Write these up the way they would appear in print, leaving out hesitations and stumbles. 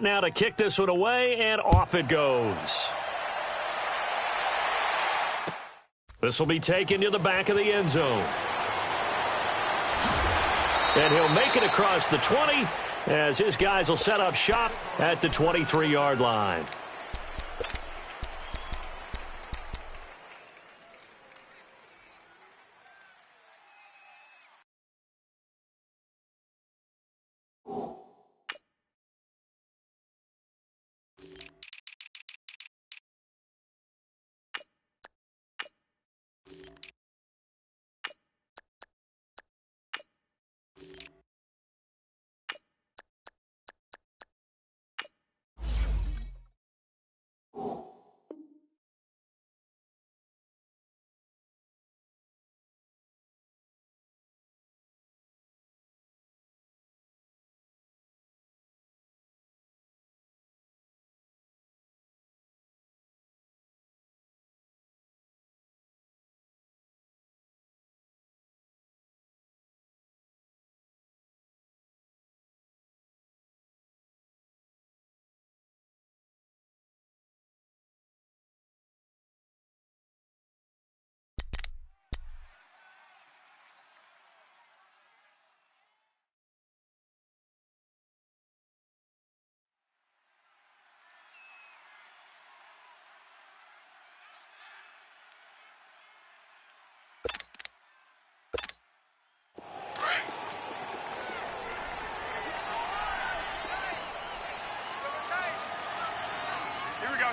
Now to kick this one away, and off it goes. This will be taken to the back of the end zone. And he'll make it across the 20 as his guys will set up shop at the 23-yard line.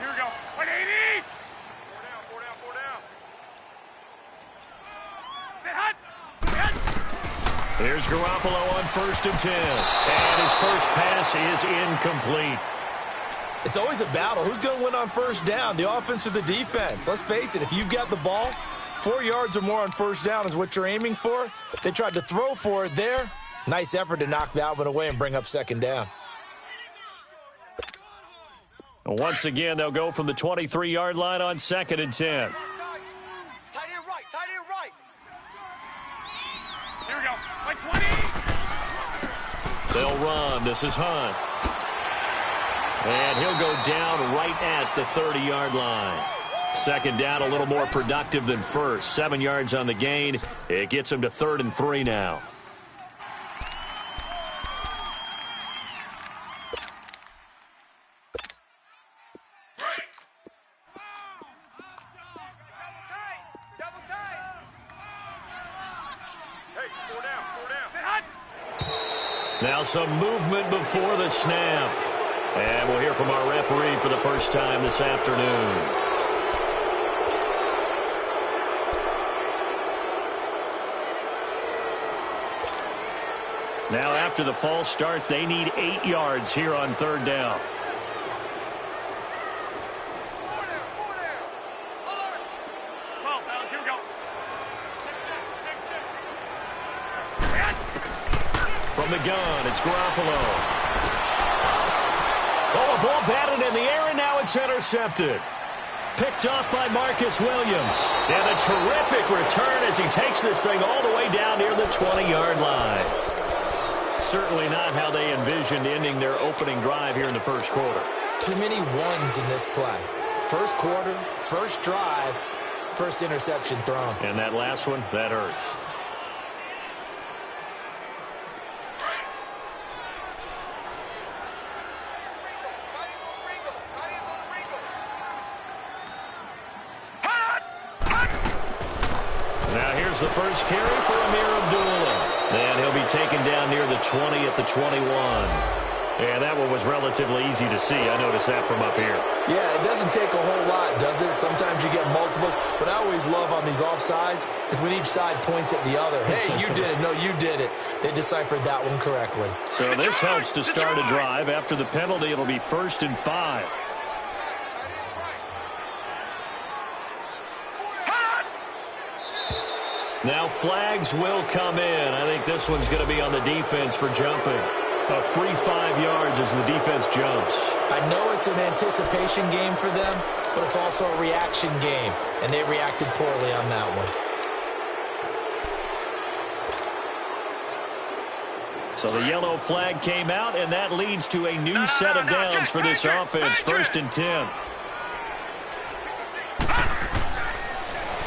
Here we go. 180! Four down. Here's Garoppolo on 1st and 10. And his first pass is incomplete. It's always a battle. Who's going to win on 1st down, the offense or the defense? Let's face it, if you've got the ball, 4 yards or more on 1st down is what you're aiming for. They tried to throw for it there. Nice effort to knock that one away and bring up 2nd down. Once again, they'll go from the 23-yard line on 2nd and 10. Tight end right. Here we go. By 20. They'll run. This is Hunt. And he'll go down right at the 30-yard line. 2nd down, a little more productive than 1st. 7 yards on the gain. It gets him to 3rd and 3 now. Now some movement before the snap. And we'll hear from our referee for the first time this afternoon. Now after the false start, they need 8 yards here on 3rd down. From the gun, it's Garoppolo. Oh, a ball batted in the air, and now it's intercepted. Picked off by Marcus Williams. And a terrific return as he takes this thing all the way down near the 20-yard line. Certainly not how they envisioned ending their opening drive here in the 1st quarter. Too many ones in this play. 1st quarter, 1st drive, 1st interception thrown. And that last one, that hurts. The first carry for Amir Abdullah. And he'll be taken down near the 20 at the 21. And that one was relatively easy to see. I noticed that from up here. Yeah, it doesn't take a whole lot, does it? Sometimes you get multiples. What I always love on these offsides is when each side points at the other. Hey, you did it. No, you did it. They deciphered that one correctly. So this helps to start a drive. After the penalty, it'll be 1st and 5. Now flags will come in. I think this one's going to be on the defense for jumping. A free 5 yards as the defense jumps. I know it's an anticipation game for them, but it's also a reaction game, and they reacted poorly on that one. So the yellow flag came out, and that leads to a new set of downs for this offense. 1st and 10.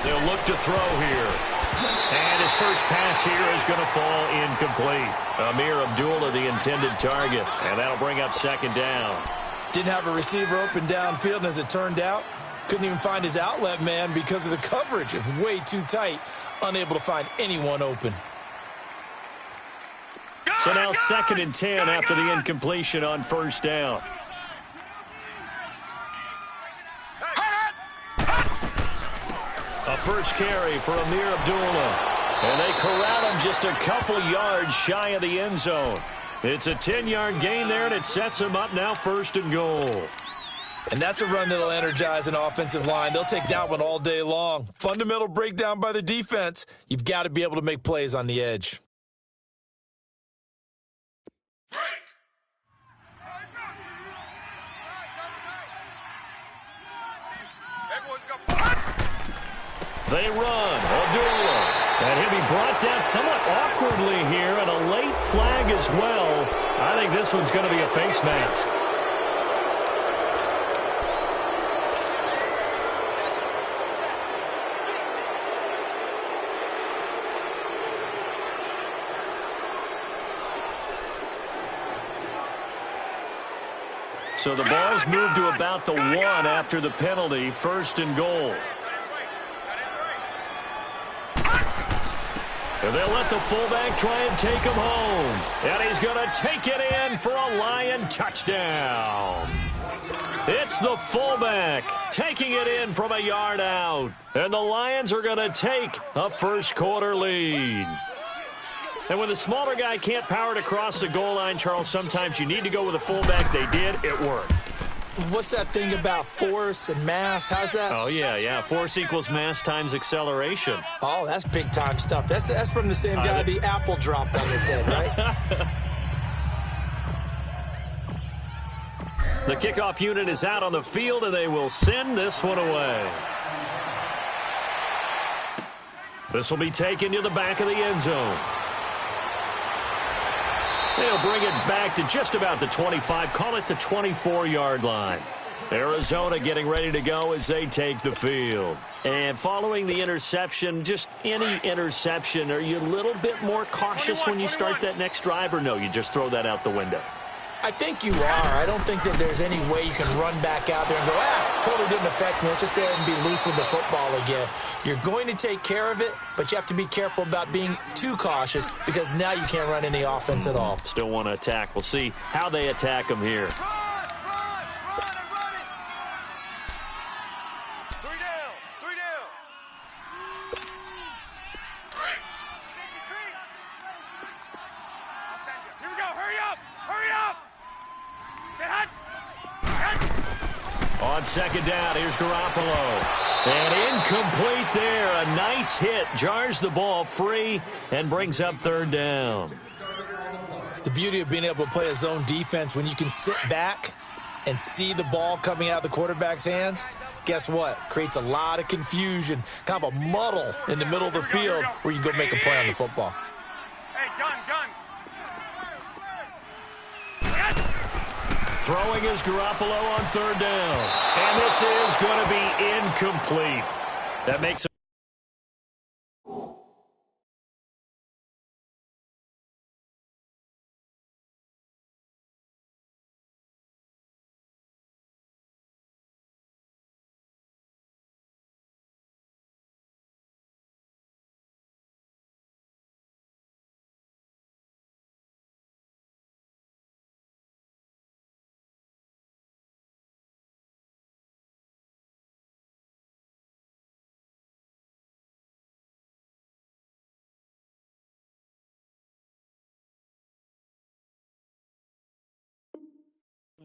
They'll look to throw here. And his first pass here is going to fall incomplete. Amir Abdullah, the intended target. And that'll bring up 2nd down. Didn't have a receiver open downfield, and as it turned out, couldn't even find his outlet man because of the coverage. It was way too tight, unable to find anyone open. So now 2nd and 10 after the incompletion on 1st down. A first carry for Amir Abdullah. And they corral him just a couple yards shy of the end zone. It's a 10-yard gain there, and it sets him up now 1st and goal. And that's a run that'll energize an offensive line. They'll take that one all day long. Fundamental breakdown by the defense. You've got to be able to make plays on the edge. They run. Abdullah. And he'll be brought down somewhat awkwardly here, and a late flag as well. I think this one's going to be a face mask. So the ball's moved to about the 1 after the penalty. 1st and goal. And they'll let the fullback try and take him home. And he's going to take it in for a Lion touchdown. It's the fullback taking it in from a yard out. And the Lions are going to take a first-quarter lead. And when the smaller guy can't power it across the goal line, Charles, sometimes you need to go with a fullback. They did. It worked. What's that thing about force and mass? How's that? Oh, yeah. Force equals mass times acceleration. Oh, that's big-time stuff. That's from the same guy the apple dropped on his head, right? The kickoff unit is out on the field, and they will send this one away. This will be taken to the back of the end zone. They'll bring it back to just about the 25, call it the 24-yard line. Arizona getting ready to go as they take the field. And following the interception, just any interception, are you a little bit more cautious when you start that next drive, or no, you just throw that out the window? I think you are. I don't think that there's any way you can run back out there and go, totally didn't affect me. Let's just go ahead and be loose with the football again. You're going to take care of it, but you have to be careful about being too cautious because now you can't run any offense at all. Still want to attack. We'll see how they attack them here. On 2nd down, here's Garoppolo. And incomplete there. A nice hit. Jars the ball free and brings up 3rd down. The beauty of being able to play a zone defense when you can sit back and see the ball coming out of the quarterback's hands, guess what? Creates a lot of confusion, kind of a muddle in the middle of the field where you go make a play on the football. Hey, gun. Throwing is Garoppolo on 3rd down. And this is going to be incomplete. That makes it.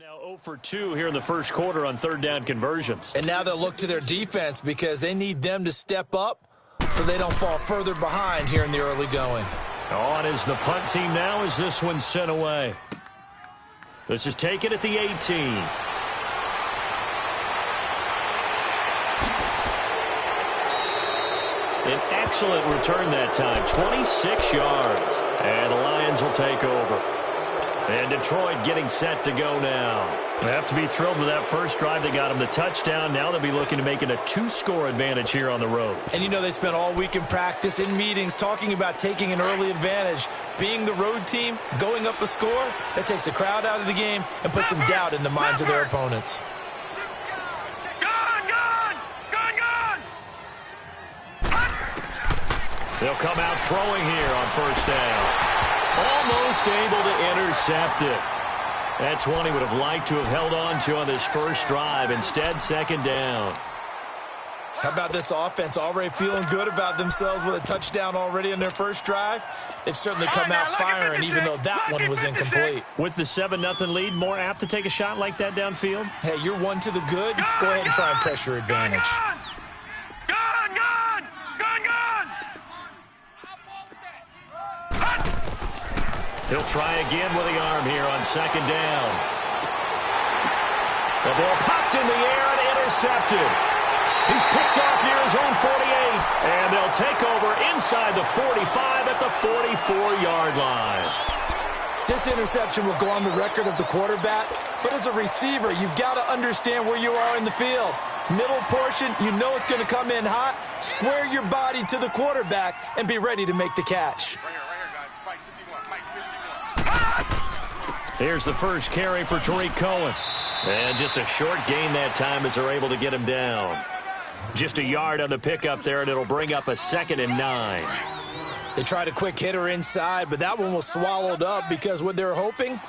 Now 0 for 2 here in the first quarter on 3rd down conversions. And now they'll look to their defense because they need them to step up so they don't fall further behind here in the early going. On is the punt team now as this one's sent away. This is taken at the 18. An excellent return that time, 26 yards. And the Lions will take over. And Detroit getting set to go now. They have to be thrilled with that first drive. They got them the touchdown. Now they'll be looking to make it a 2-score advantage here on the road. And you know they spent all week in practice, in meetings, talking about taking an early advantage. Being the road team, going up a score, that takes the crowd out of the game and puts some doubt in the minds of their opponents. They'll come out throwing here on first down. Almost able to intercept it. That's one he would have liked to have held on to on this first drive. Instead, second down. How about this offense already feeling good about themselves with a touchdown already in their first drive? They've certainly come out firing, even though that one was incomplete. With the 7-0 lead, more apt to take a shot like that downfield? Hey, you're one to the good. Go ahead and try and press your advantage. He'll try again with the arm here on second down. The ball popped in the air and intercepted. He's picked off near his own 48, and they'll take over inside the 45 at the 44-yard line. This interception will go on the record of the quarterback, but as a receiver, you've got to understand where you are in the field. Middle portion, you know it's going to come in hot. Square your body to the quarterback and be ready to make the catch. Here's the first carry for Tariq Cohen. And just a short gain that time as they're able to get him down. Just a yard on the pickup there, and it'll bring up a 2nd and 9. They tried a quick hitter inside, but that one was swallowed up because what they're hoping,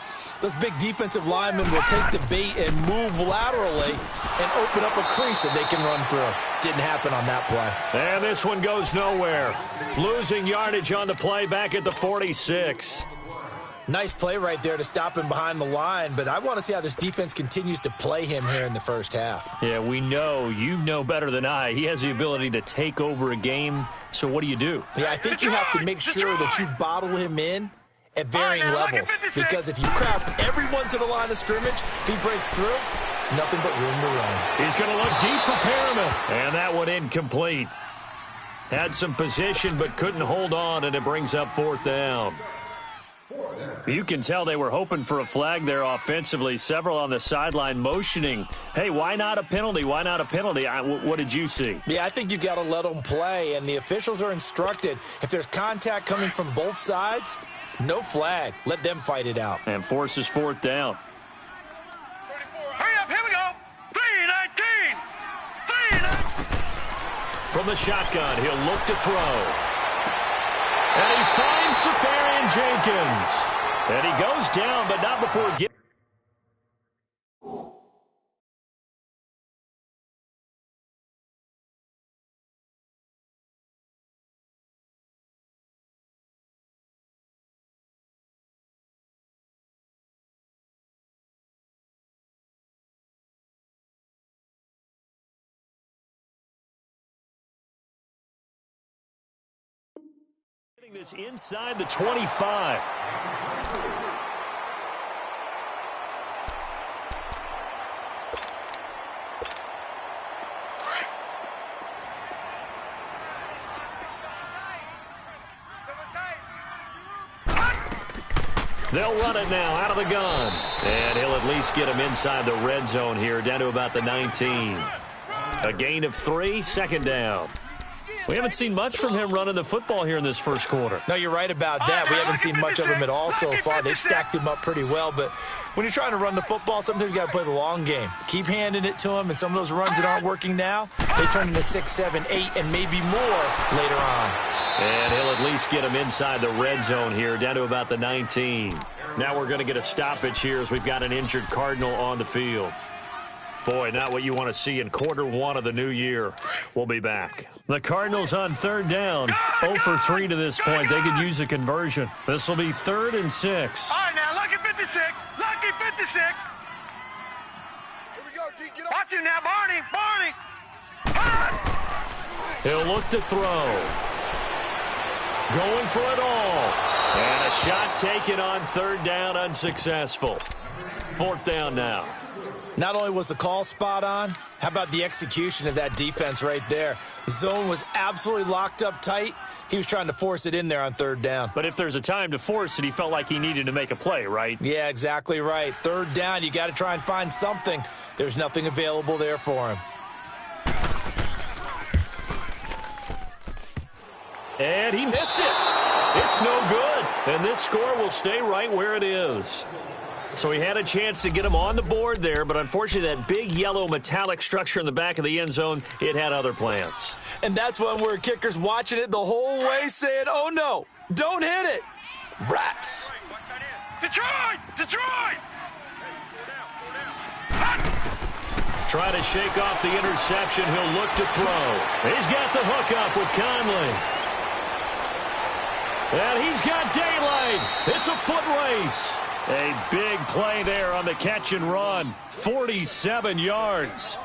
those big defensive linemen will take the bait and move laterally and open up a crease that they can run through. Didn't happen on that play. And this one goes nowhere. Losing yardage on the play back at the 46. Nice play right there to stop him behind the line, but I want to see how this defense continues to play him here in the first half. Yeah, we know. You know better than I. He has the ability to take over a game, so what do? Yeah, I think you have to make sure that you bottle him in at varying levels, because if you crowd everyone to the line of scrimmage, if he breaks through, there's nothing but room to run. He's going to look deep for Perriman, and that one incomplete. Had some position but couldn't hold on, and it brings up 4th down. You can tell they were hoping for a flag there offensively. Several on the sideline motioning. Hey, why not a penalty? Why not a penalty? What did you see? Yeah, I think you've got to let them play, and the officials are instructed. If there's contact coming from both sides, no flag. Let them fight it out. And forces 4th down. Hurry up, here we go. 3-19. 3-19. From the shotgun, he'll look to throw. And he finds Safarian Jenkins. And he goes down, but not before getting. This inside the 25. They'll run it now out of the gun. And he'll at least get him inside the red zone here, down to about the 19. A gain of 3, 2nd down. We haven't seen much from him running the football here in this first quarter. No, you're right about that. We haven't seen much of him at all so far. They've stacked him up pretty well, but when you're trying to run the football, sometimes you got to play the long game. Keep handing it to him, and some of those runs that aren't working now, they turn into 6, 7, 8, and maybe more later on. And he'll at least get him inside the red zone here, down to about the 19. Now we're going to get a stoppage here as we've got an injured Cardinal on the field. Boy, not what you want to see in quarter 1 of the new year. We'll be back. The Cardinals on 3rd down. 0 for 3 to this point. They could use a conversion. This will be 3rd and 6. All right, now, lucky 56. Lucky 56. Here we go, T. Get up. Watch him now, Barney. Barney. He'll look to throw. Going for it all. And a shot taken on 3rd down, unsuccessful. 4th down now. Not only was the call spot on, how about the execution of that defense right there? The zone was absolutely locked up tight. He was trying to force it in there on third down. But if there's a time to force it, he felt like he needed to make a play, right? Yeah, exactly right. Third down, you got to try and find something. There's nothing available there for him. And he missed it. It's no good. And this score will stay right where it is. So he had a chance to get him on the board there, but unfortunately that big yellow metallic structure in the back of the end zone, it had other plans. And that's one where kicker's watching it the whole way saying, oh no, don't hit it. Rats. Detroit! Detroit! Try to shake off the interception. He'll look to throw. He's got the hook up with Conley. And he's got daylight. It's a foot race. A big play there on the catch and run. 47 yards.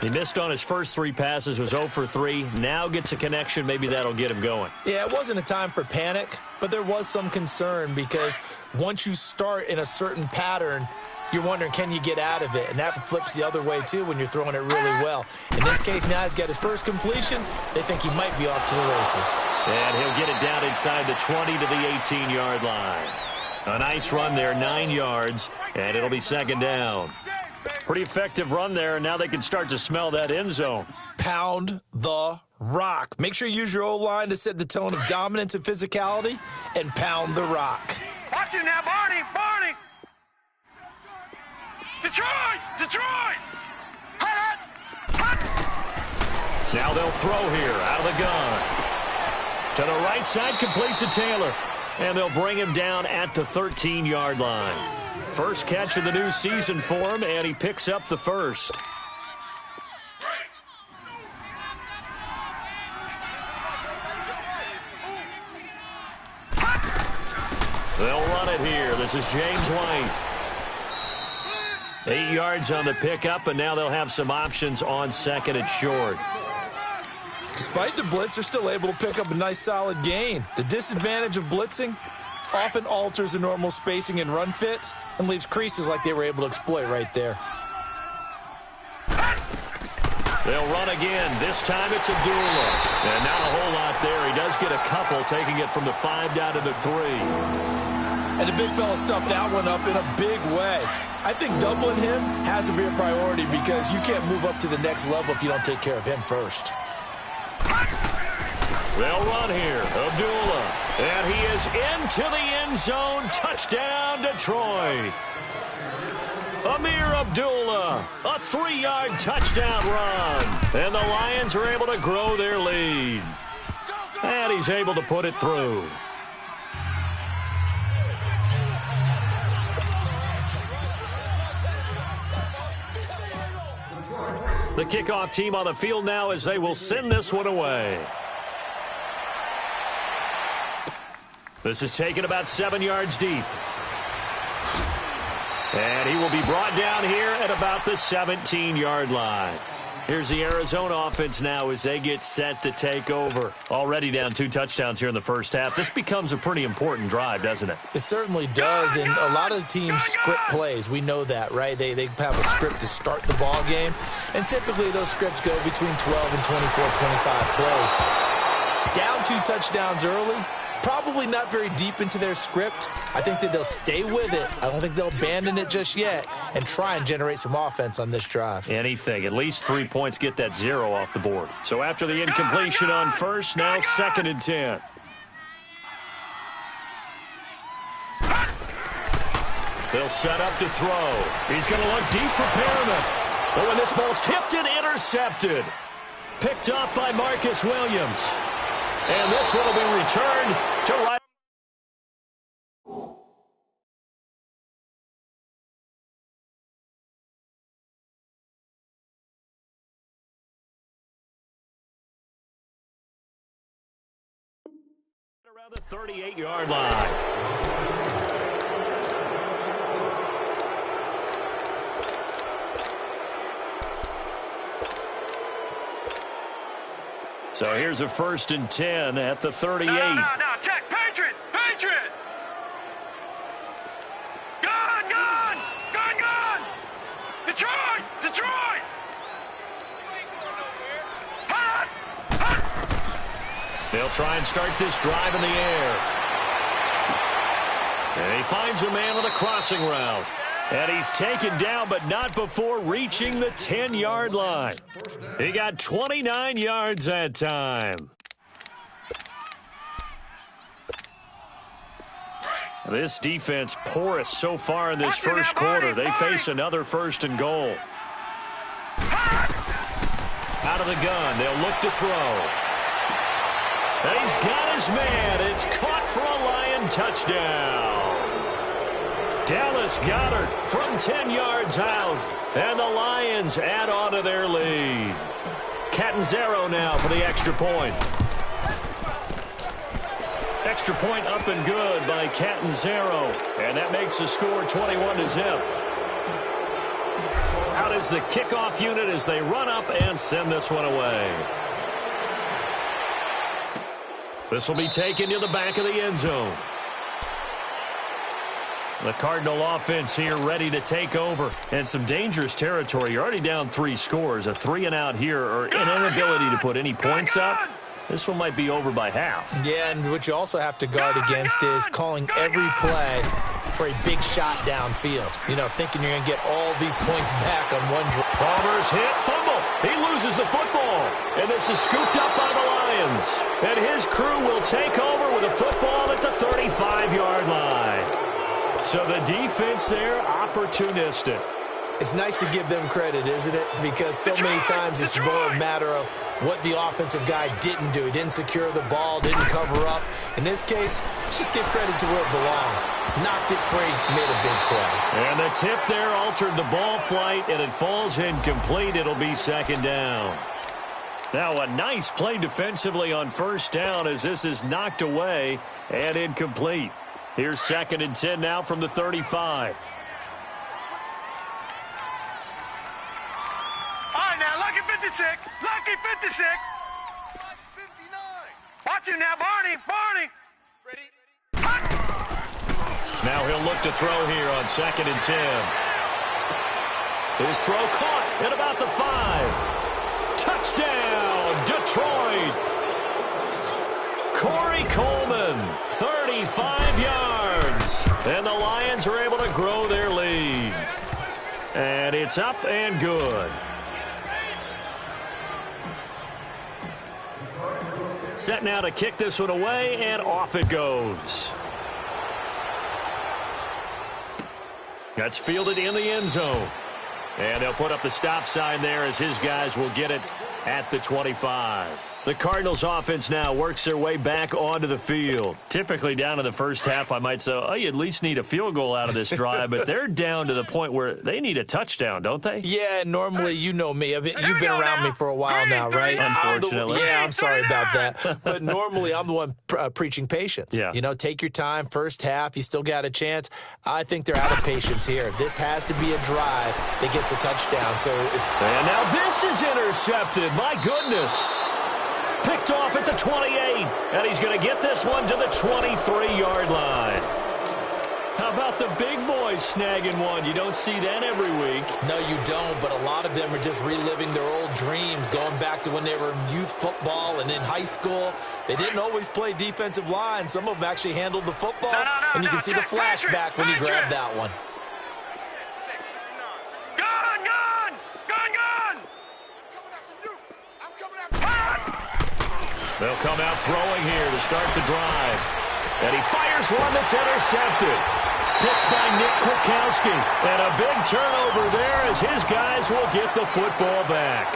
He missed on his first 3 passes, was 0 for 3. Now gets a connection. Maybe that'll get him going. Yeah, it wasn't a time for panic, but there was some concern because once you start in a certain pattern, you're wondering, can you get out of it? And that flips the other way, too, when you're throwing it really well. In this case, now he's got his first completion. They think he might be off to the races. And he'll get it down inside the 20 to the 18-yard line. A nice run there, 9 yards, and it'll be second down. Pretty effective run there, and now they can start to smell that end zone. Pound the rock. Make sure you use your O-line to set the tone of dominance and physicality, and pound the rock. Watch it now, Barney! Barney! Detroit! Detroit! Hot, hot, hot. Now they'll throw here out of the gun. To the right side, complete to Taylor. And they'll bring him down at the 13-yard line. First catch of the new season for him, and he picks up the first. They'll run it here. This is James White. 8 yards on the pickup, and now they'll have some options on second and short. Despite the blitz, they're still able to pick up a nice solid gain. The disadvantage of blitzing often alters the normal spacing and run fits and leaves creases like they were able to exploit right there. They'll run again. This time it's Abdullah. And not a whole lot there. He does get a couple, taking it from the 5 down to the 3. And the big fella stuffed that one up in a big way. I think doubling him has to be a priority because you can't move up to the next level if you don't take care of him first. They'll run here. Abdullah. And he is into the end zone. Touchdown, Detroit. Amir Abdullah. A 3-yard touchdown run. And the Lions are able to grow their lead. And he's able to put it through. The kickoff team on the field now as they will send this one away. This is taken about 7 yards deep. And he will be brought down here at about the 17-yard line. Here's the Arizona offense now as they get set to take over. Already down 2 touchdowns here in the first half. This becomes a pretty important drive, doesn't it? It certainly does, and a lot of the teams script plays. We know that, right? They have a script to start the ball game, and typically those scripts go between 12 and 24, 25 plays. Down 2 touchdowns early, probably not very deep into their script. I think that they'll stay with it. I don't think they'll abandon it just yet and try and generate some offense on this drive. Anything. At least 3 points, get that 0 off the board. So after the incompletion on first, now 2nd and 10. They'll set up to throw. He's going to look deep for Perriman. But when this ball's tipped and intercepted. Picked up by Marcus Williams. And this one will be returned to right. Around the 38-yard line. So here's a 1st and 10 at the 38. No, check. Patriot! Patriot! Gun! Gun! Gun! Gun! Detroit! Detroit! Detroit! Hot! Hot! They'll try and start this drive in the air. And he finds a man on the crossing route. And he's taken down, but not before reaching the 10-yard line. He got 29 yards that time. This defense porous so far in this first quarter. They face another 1st and goal. Out of the gun, they'll look to throw. And he's got his man. It's caught for a Lion touchdown. Dallas Goedert from 10 yards out. And the Lions add on to their lead. Catanzaro now for the extra point. Extra point up and good by Catanzaro. And that makes the score 21-0. Out is the kickoff unit as they run up and send this one away. This will be taken to the back of the end zone. The Cardinal offense here ready to take over. And some dangerous territory. You're already down 3 scores. A 3-and-out here or an inability to put any points up. This one might be over by half. Yeah, and what you also have to guard against is calling every play for a big shot downfield. You know, thinking you're going to get all these points back on one drive. Palmer's hit, fumble. He loses the football. And this is scooped up by the Lions. And his crew will take over with a football at the 35-yard line. So the defense there, opportunistic. It's nice to give them credit, isn't it? Because so many times it's more a matter of what the offensive guy didn't do. He didn't secure the ball, didn't cover up. In this case, let's just give credit to where it belongs. Knocked it free, made a big play. And the tip there altered the ball flight, and it falls incomplete. It'll be 2nd down. Now a nice play defensively on 1st down as this is knocked away and incomplete. Here's 2nd and 10 now from the 35. All right, now, lucky 56. Lucky 56. Watch him now, Barney. Barney. Ready? Now he'll look to throw here on 2nd and 10. His throw caught at about the 5. Touchdown, Detroit. Corey Coleman, 35 yards. And the Lions are able to grow their lead. And it's up and good. Set now to kick this one away, and off it goes. That's fielded in the end zone. And they'll put up the stop sign there as his guys will get it at the 25. The Cardinals offense now works their way back onto the field. Typically down in the first half, I might say, oh, you at least need a field goal out of this drive, but they're down to the point where they need a touchdown, don't they? Yeah, normally, you know me. You've been around me for a while now, right? Unfortunately. I'm sorry about that. But normally, I'm the one preaching patience. Yeah. You know, take your time. First half, you still got a chance. I think they're out of patience here. This has to be a drive that gets a touchdown. And now this is intercepted. My goodness. Picked off at the 28, and he's going to get this one to the 23-yard line. How about the big boys snagging one? You don't see that every week. No, you don't, but a lot of them are just reliving their old dreams, going back to when they were in youth football and in high school. They didn't always play defensive line. Some of them actually handled the football, and you can see the flashback when you grab that one. They'll come out throwing here to start the drive. And he fires one that's intercepted. Picked by Nick Kwiatkowski. And a big turnover there as his guys will get the football back.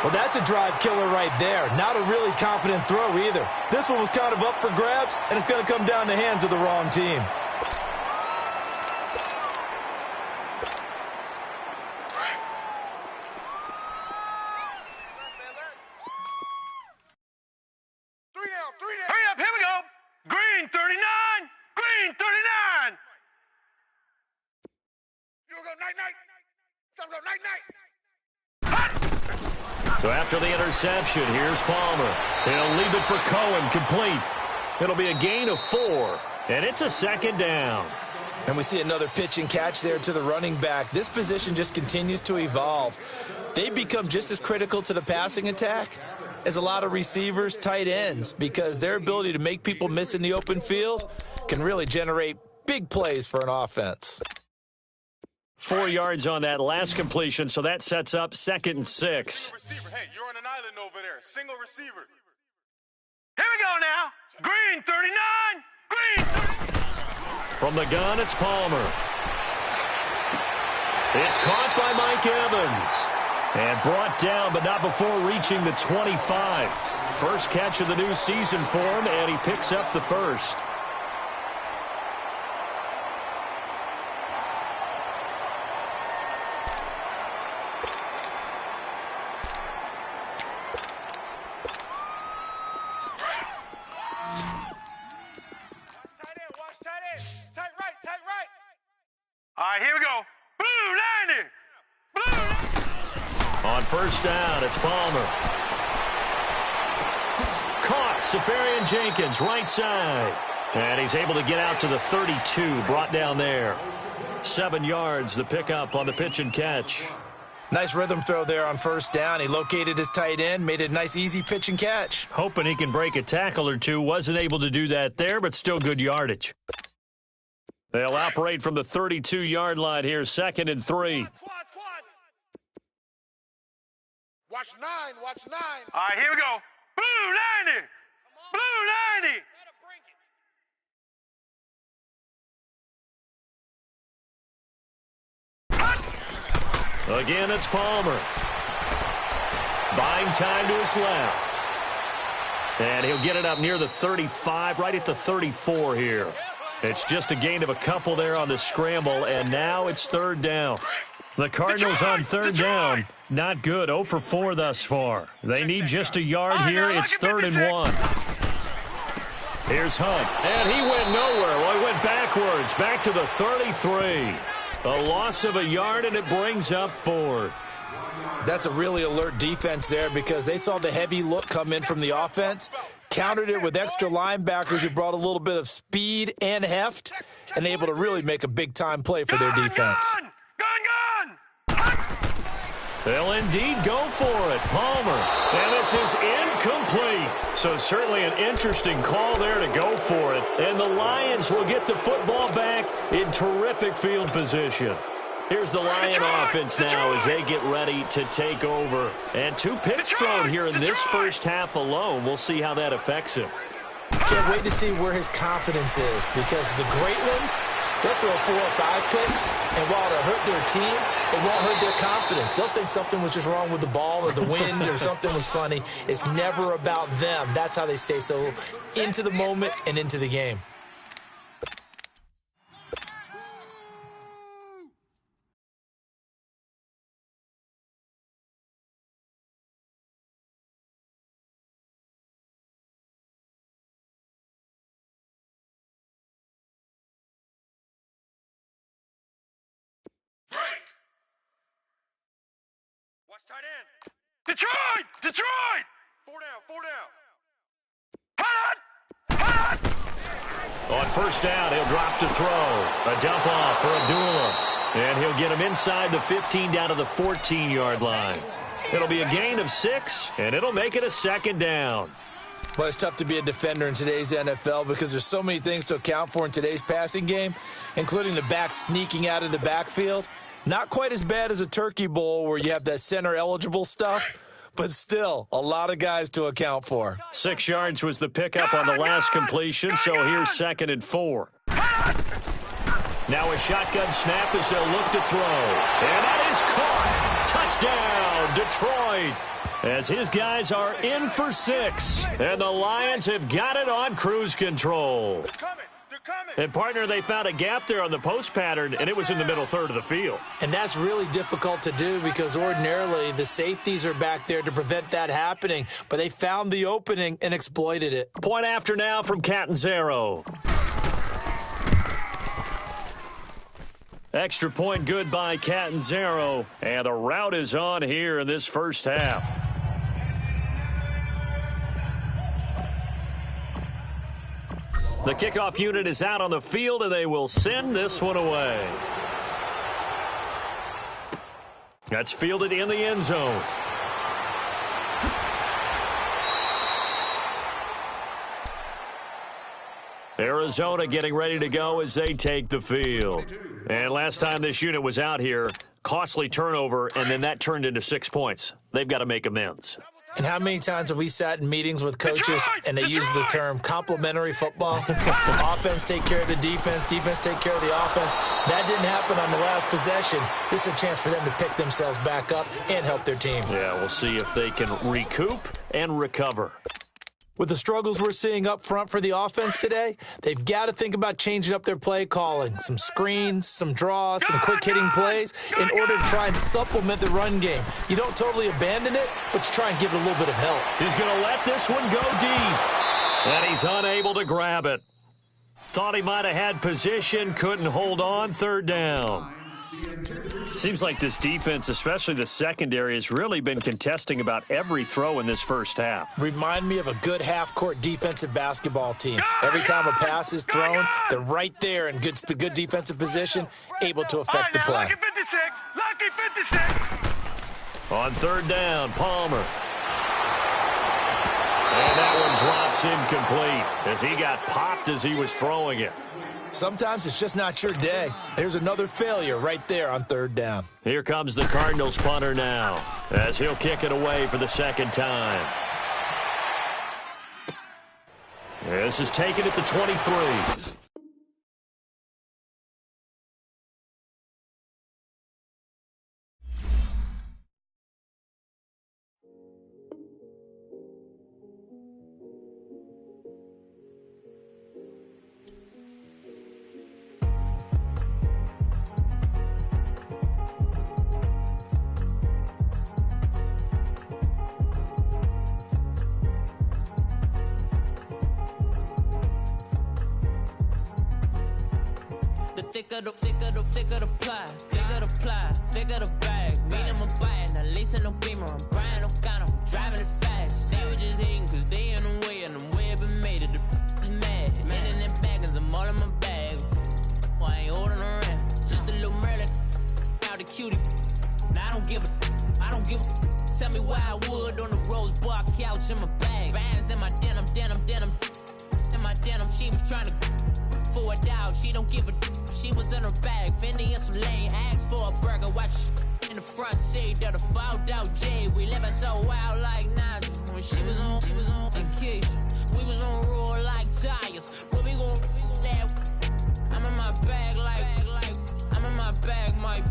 Well, that's a drive killer right there. Not a really confident throw either. This one was kind of up for grabs, and it's going to come down the hands of the wrong team. Hurry up, here we go. Green 39. Green 39. You go night-night. Time to go night-night. So after the interception, here's Palmer. He'll leave it for Cohen, complete. It'll be a gain of 4, and it's a 2nd down. And we see another pitch and catch there to the running back. This position just continues to evolve. They become just as critical to the passing attack as a lot of receivers, tight ends, because their ability to make people miss in the open field can really generate big plays for an offense. 4 yards on that last completion, so that sets up 2nd and 6. Hey, you're on an island over there. Single receiver. Here we go now. Green 39. Green 39. From the gun, it's Palmer. It's caught by Mike Evans. And brought down, but not before reaching the 25. First catch of the new season for him, and he picks up the first. Watch tight end. Tight right, tight right. All right, here we go. Blue 90. On first down, it's Palmer. Caught, Safarian Jenkins, right side. And he's able to get out to the 32, brought down there. 7 yards, the pickup on the pitch and catch. Nice rhythm throw there on first down. He located his tight end, made it a nice, easy pitch and catch. Hoping he can break a tackle or two. Wasn't able to do that there, but still good yardage. They'll operate from the 32-yard line here, 2nd and 3. Watch 9, watch 9. All right, here we go. Blue 90. Blue 90. Again, it's Palmer. Buying time to his left. And he'll get it up near the 35, right at the 34 here. It's just a gain of a couple there on the scramble, and now it's 3rd down. The Cardinals on 3rd down. Not good. 0 for 4 thus far. They need just a yard here. It's 3rd and 1. Here's Hunt. And he went nowhere. Well, he went backwards. Back to the 33. A loss of a yard, and it brings up 4th. That's a really alert defense there because they saw the heavy look come in from the offense, countered it with extra linebackers who brought a little bit of speed and heft, and able to really make a big-time play for their defense. Gun! They'll indeed go for it. Palmer. And this is incomplete. So certainly an interesting call there to go for it. And the Lions will get the football back in terrific field position. Here's the Lion offense now as they get ready to take over. And 2 picks thrown here in this first half alone. We'll see how that affects him. Can't wait to see where his confidence is because the great ones, they'll throw 4 or 5 picks, and while it'll hurt their team, it won't hurt their confidence. They'll think something was just wrong with the ball or the wind or something was funny. It's never about them. That's how they stay so into the moment and into the game. Watch tight end. Detroit! Detroit! 4 down, 4 down. Hot! On first down, he'll drop to throw. A dump off for Abdullah. And he'll get him inside the 15 down to the 14-yard line. It'll be a gain of 6, and it'll make it a 2nd down. Well, it's tough to be a defender in today's NFL because there's so many things to account for in today's passing game, including the back sneaking out of the backfield. Not quite as bad as a turkey bowl where you have that center-eligible stuff, but still a lot of guys to account for. 6 yards was the pickup on the last completion, so here's 2nd and 4. Now a shotgun snap as they'll look to throw. And that is caught. Touchdown, Detroit. As his guys are in for 6. And the Lions have got it on cruise control. And, partner, they found a gap there on the post pattern, and it was in the middle third of the field. And that's really difficult to do because ordinarily the safeties are back there to prevent that happening. But they found the opening and exploited it. Point after now from Catanzaro. Extra point good by Catanzaro. And the route is on here in this first half. The kickoff unit is out on the field, and they will send this one away. That's fielded in the end zone. Arizona getting ready to go as they take the field. And last time this unit was out here, costly turnover, and then that turned into 6 points. They've got to make amends. And how many times have we sat in meetings with coaches and they use the term complementary football? Offense take care of the defense, defense take care of the offense. That didn't happen on the last possession. This is a chance for them to pick themselves back up and help their team. Yeah, we'll see if they can recoup and recover. With the struggles we're seeing up front for the offense today, they've got to think about changing up their play calling. Some screens, some draws, some quick-hitting plays in order to try and supplement the run game. You don't totally abandon it, but you try and give it a little bit of help. He's going to let this one go deep, and he's unable to grab it. Thought he might have had position, couldn't hold on, third down. Seems like this defense, especially the secondary, has really been contesting about every throw in this first half. Remind me of a good half-court defensive basketball team. Every time a pass is thrown, they're right there in good defensive position, able to affect the play. Lucky 56. Lucky 56. On third down, Palmer. And that one drops incomplete as he got popped as he was throwing it. Sometimes it's just not your day. There's another failure right there on third down. Here comes the Cardinals punter now as he'll kick it away for the second time. This is taken at the 23. Thicker the pie, thicker the bag. Meet him a bite, now listen no beamer. I'm Brian O'Connor, I'm driving it fast. They were just hating cause they in the way, and the way I've been made it. The is mad. Man in that bag, cause I'm all in my bag. Well, I ain't holding around. Just a little Merlin, out the cutie. Now I don't give a. Tell me why I would on the rose bar couch in my bag. Bands in my denim. In my denim, she was trying to for a doubt. She don't give a. She was in her bag, Fendi and some lane, asked for a burger, watch in the front seat of the fouled out J. We living so wild like Nas. When she was on vacation, we was on roll like tires. Where we gon' that? I'm in my bag like I'm in my bag, my.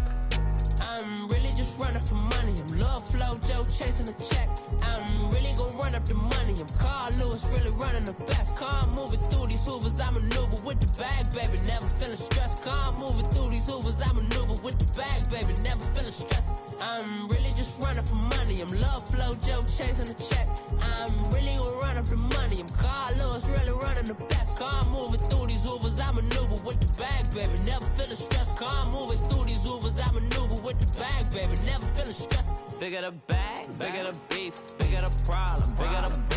I'm really just running for money. I'm Love Flow Joe chasing a check. I'm really gon' run up the money. I'm Carl Lewis, really running the best. Car moving through these hoovers, I maneuver with the bag, baby. Never feeling stressed. Car moving through these hoovers, I maneuver with the bag, baby. Never feeling stressed. I'm really just running for money. I'm Love Flow Joe chasing a check. I'm really gon' run up the money. I'm Carl Lewis, really running the best. Car moving through these hoovers, I maneuver with the bag, baby. Never feeling stressed. Car moving through these hoovers, I maneuver with the bag, baby. Never feeling stressed. Bigger the bag, bigger the beef, bigger the problem, bigger the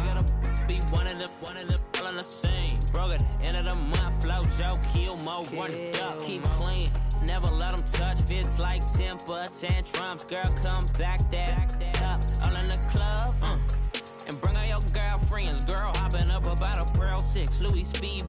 be one of the all on the same. Broke at the end of the month, flow Joe, kill mo, run it up, keep clean. Never let them touch, fits like temper tantrums. Girl, come back that up, all in the club, and bring all your girlfriends. Girl, hopping up about a Pearl 6, Louis Speed